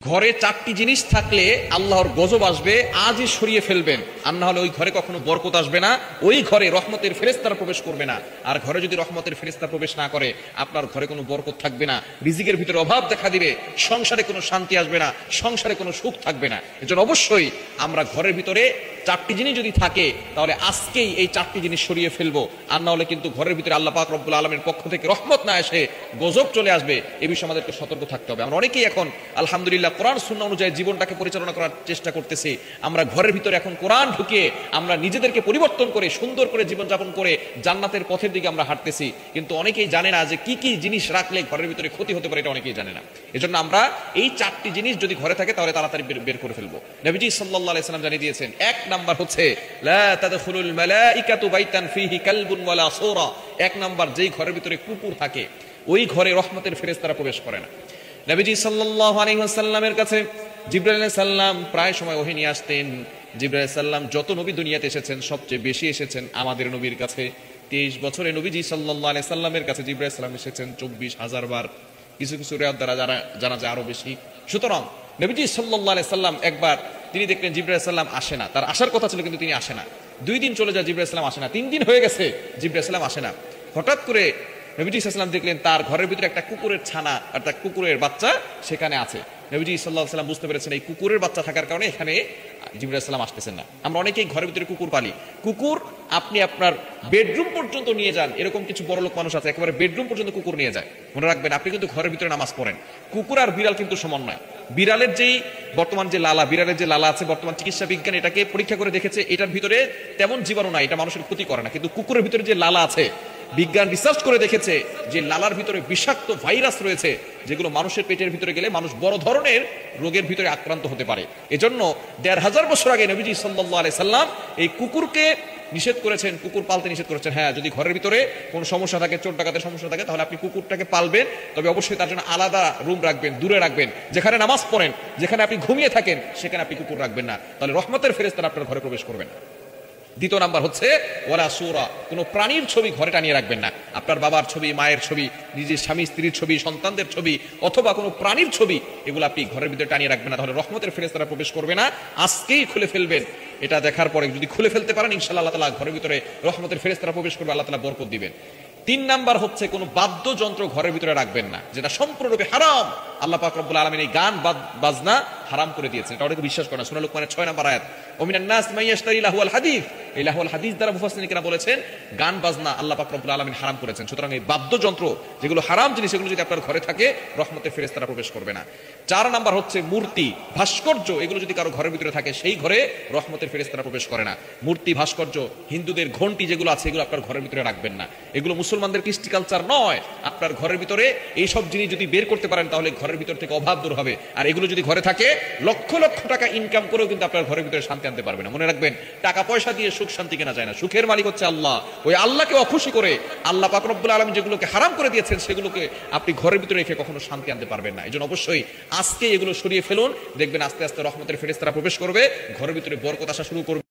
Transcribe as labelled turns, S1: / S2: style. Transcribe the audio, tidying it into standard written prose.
S1: ঘরে চারটি জিনিস থাকলে আল্লাহর গজব আসবে, আজই সরিয়ে ফেলবেন, আর না হলে ওই ঘরে কখনো বরকত আসবে না, ওই ঘরে রহমতের ফেরেশতারা প্রবেশ করবে না। আর ঘরে যদি রহমতের ফেরেশতা প্রবেশ না করে, আপনার ঘরে কোনো বরকত থাকবে না, রিজিকের ভিতরে অভাব দেখা দিবে, সংসারে কোনো শান্তি আসবে না, সংসারে কোনো সুখ থাকবে না। এজন্য অবশ্যই আমরা ঘরের ভিতরে চারটি জিনিস যদি থাকে তাহলে আজকেই এই চারটি জিনিস সরিয়ে ফেলবো, আর না হলে কিন্তু ঘরের ভিতরে আল্লাহ পাক রব্বুল আলামিনের পক্ষ থেকে রহমত না এসে গজব চলে আসবে। এই বিষয়ে আমাদেরকে সতর্ক থাকতে হবে। আমরা অনেকেই এখন আলহামদুলিল্লাহ কোরআন সুন্নাহ অনুযায়ী জীবনটাকে পরিচালনা করার চেষ্টা করতেছি। আমরা ঘরের ভিতরে এখন কোরআন ঢুকিয়ে আমরা নিজেদেরকে পরিবর্তন করে সুন্দর করে জীবনযাপন করে জান্নাতের পথের দিকে আমরা হাঁটতেছি, কিন্তু অনেকেই জানে না যে কি কি জিনিস রাখলে ঘরের ভিতরে ক্ষতি হতে পারে, এটা অনেকেই জানে না। এজন্য আমরা এই চারটি জিনিস যদি ঘরে থাকে তাহলে তাড়াতাড়ি বের করে ফেলবো। নবীজি সাল্লাল্লাহু আলাইহি সাল্লাম জানিয়ে দিয়েছেন, এক নাম্বার হচ্ছে লা তাদখুলুল মালাইকাতু বাইতান ফীহি কালবুন ওয়ালা সূরা। এক নাম্বার, যেই ঘরের ভিতরে কুকুর থাকে ওই ঘরে রহমতের ফেরেশতারা প্রবেশ করে না। নবীজি সাল্লাল্লাহু আলাইহি ওয়াসাল্লামের কাছে জিবরাইল আলাইহিস সালাম প্রায় সময় ওহী নিয়ে আসতেন। জিবরাইল আলাইহিস সালাম যত নবী দুনিয়াতে এসেছেন সবচেয়ে বেশি এসেছেন আমাদের নবীর কাছে। 23 বছরে নবীজি সাল্লাল্লাহু আলাইহি সাল্লামের কাছে জিবরাইল আলাইহিস সালাম এসেছেন 24,000 বার, কিছু কিছু রিওয়ায়াত দ্বারা জানা যায় আরো বেশি। সুতরাং নবীজি সাল্লাল্লাহু আলাইহি সাল্লাম একবার তিনি দেখলেন জিবরাইল আলাইহিস সালাম আসে না, তার আসার কথা ছিল কিন্তু তিনি আসে না। 2 দিন চলে যায়, জিবরাইল আলাইহিস সালাম আসে না। 3 দিন হয়ে গেছে, জিবরাইল আলাইহিস সালাম আসে না। হঠাৎ করে নবীজি সাল্লাল্লাহু আলাইহি সাল্লাম দেখলেন তার ঘরের ভিতরে একটা কুকুরের ছানা অর্থাৎ কুকুরের বাচ্চা সেখানে আছে। নবীজি সাল্লাল্লাহু আলাইহি সাল্লাম বুঝতে পেরেছেন এই কুকুরের বাচ্চা থাকার কারণে এখানে জিবরাইল আলাইহিস সালাম আসতেছেন না। আমরা অনেকেই ঘরের ভিতরে কুকুর পালি, কুকুর আপনি আপনার বেডরুম পর্যন্ত নিয়ে যান, এরকম কিছু বড় লোক মানুষ আছে একেবারে বেডরুম পর্যন্ত কুকুর নিয়ে যায়। মনে রাখবেন, আপনি কিন্তু ঘরের ভিতরে নামাজ পড়েন। কুকুর আর বিড়াল কিন্তু সমান নয়। বিড়ালের যেই বর্তমান যে লালা, বিড়ালের যে লালা আছে, বর্তমান চিকিৎসা বিজ্ঞান এটাকে পরীক্ষা করে দেখেছে, এটার ভিতরে তেমন জীবাণু নাই, এটা মানুষের ক্ষতি করে না। কিন্তু কুকুরের ভিতরে যে লালা আছে, বিজ্ঞান রিসার্চ করে দেখেছে যে লালার ভিতরে বিষাক্ত ভাইরাস রয়েছে, যেগুলো মানুষের পেটের ভিতরে গেলে মানুষ বড় ধরনের রোগের ভিতরে আক্রান্ত হতে পারে। এজন্য 1500 বছর আগে নবীজি সাল্লাল্লাহু আলাইহি সাল্লাম এই কুকুরকে নিষেধ করেছেন, কুকুর পালতে নিষেধ করেছেন। হ্যাঁ, যদি ঘরের ভিতরে কোনো সমস্যা থাকে, চোর ডাকাতের সমস্যা থাকে, তাহলে আপনি কুকুরটাকে পালবেন, তবে অবশ্যই তার জন্য আলাদা রুম রাখবেন, দূরে রাখবেন। যেখানে নামাজ পড়েন, যেখানে আপনি ঘুমিয়ে থাকেন, সেখানে আপনি কুকুর রাখবেন না, তাহলে রহমতের ফেরেশতারা আপনার ঘরে প্রবেশ করবেন না। দ্বিতীয় নাম্বার হচ্ছে ওয়ালা সূরা, কোনো প্রাণীর ছবি ঘরে টানিয়ে রাখবেন না। আপনার বাবার ছবি, মায়ের ছবি, নিজের স্বামী স্ত্রীর ছবি, সন্তানদের ছবি অথবা কোনো প্রাণীর ছবি, এগুলো আপনি ঘরের ভিতরে টানিয়ে রাখবেন না, তাহলে রহমতের ফেরেশতারা প্রবেশ করবে না। আজকেই খুলে ফেলবেন। এটা দেখার পরে যদি খুলে ফেলতে পারেন, ইনশাআল্লাহ আল্লাহ তাআলা ঘরের ভিতরে রহমতের ফেরেশতারা প্রবেশ করবে, আল্লাহ তাআলা বরকত দিবেন। 3 নাম্বার হচ্ছে কোনো বাদ্যযন্ত্র ঘরের ভিতরে রাখবেন না, যেটা সম্পূর্ণরূপে হারাম। আল্লাহ পাক রব্বুল আলামিন এই গান বাজনা হারাম করে দিয়েছেন, এটা অনেকে বিশ্বাস করে না। সূরা লুকমানের 6 নাম্বার আয়াত, ওমিনান নাস মাইয়াশতারি লাহুল হাদিস। এই লাহুল হাদিস দ্বারা মুফাসসিরিন কেরাম বলেছেন গান বাজনা আল্লাহ পাক রব্বুল আলামিন হারাম করেছেন। সুতরাং এই বাদ্যযন্ত্র যেগুলো হারাম জিনিস, এগুলো যদি আপনার ঘরে থাকে, রহমতের ফেরেশতারা প্রবেশ করবে না। 4 নাম্বার হচ্ছে মূর্তি, ভাস্কর্য, এগুলো যদি কারো ঘরের ভিতরে থাকে, সেই ঘরে রহমতের ফেরেশতারা প্রবেশ করে না। মূর্তি, ভাস্কর্য, হিন্দুদের ঘন্টি যেগুলো আছে, এগুলো আপনার ঘরের ভিতরে রাখবেন না। এগুলো মুসলমানদের কৃষ্টি কালচার নয়। আপনার ঘরের ভিতরে এই সব জিনিস যদি বের করতে পারেন, তাহলে ঘরের ভিতর থেকে অভাব দূর হবে। আর এগুলো যদি ঘরে থাকে, লক্ষ লক্ষ টাকা ইনকাম করেও কিন্তু আপনার ঘরের ভিতরে শান্তি আনতে পারবে না। মনে রাখবেন, টাকা পয়সা দিয়ে সুখ শান্তি কেনা যায় না, সুখের মালিক হচ্ছে আল্লাহ। ওই আল্লাহকে অখুশি করে আল্লাহ পাক রব্বুল আলামিন যেগুলোকে হারাম করে দিয়েছেন, সেগুলোকে আপনি ঘরের ভিতরে রেখে কখনো শান্তি আনতে পারবেন না। এজন্য অবশ্যই আজকে এগুলো সরিয়ে ফেলুন, দেখবেন আস্তে আস্তে রহমতের ফেরেশতারা প্রবেশ করবে, ঘরের ভিতরে বরকত আসা শুরু করবে।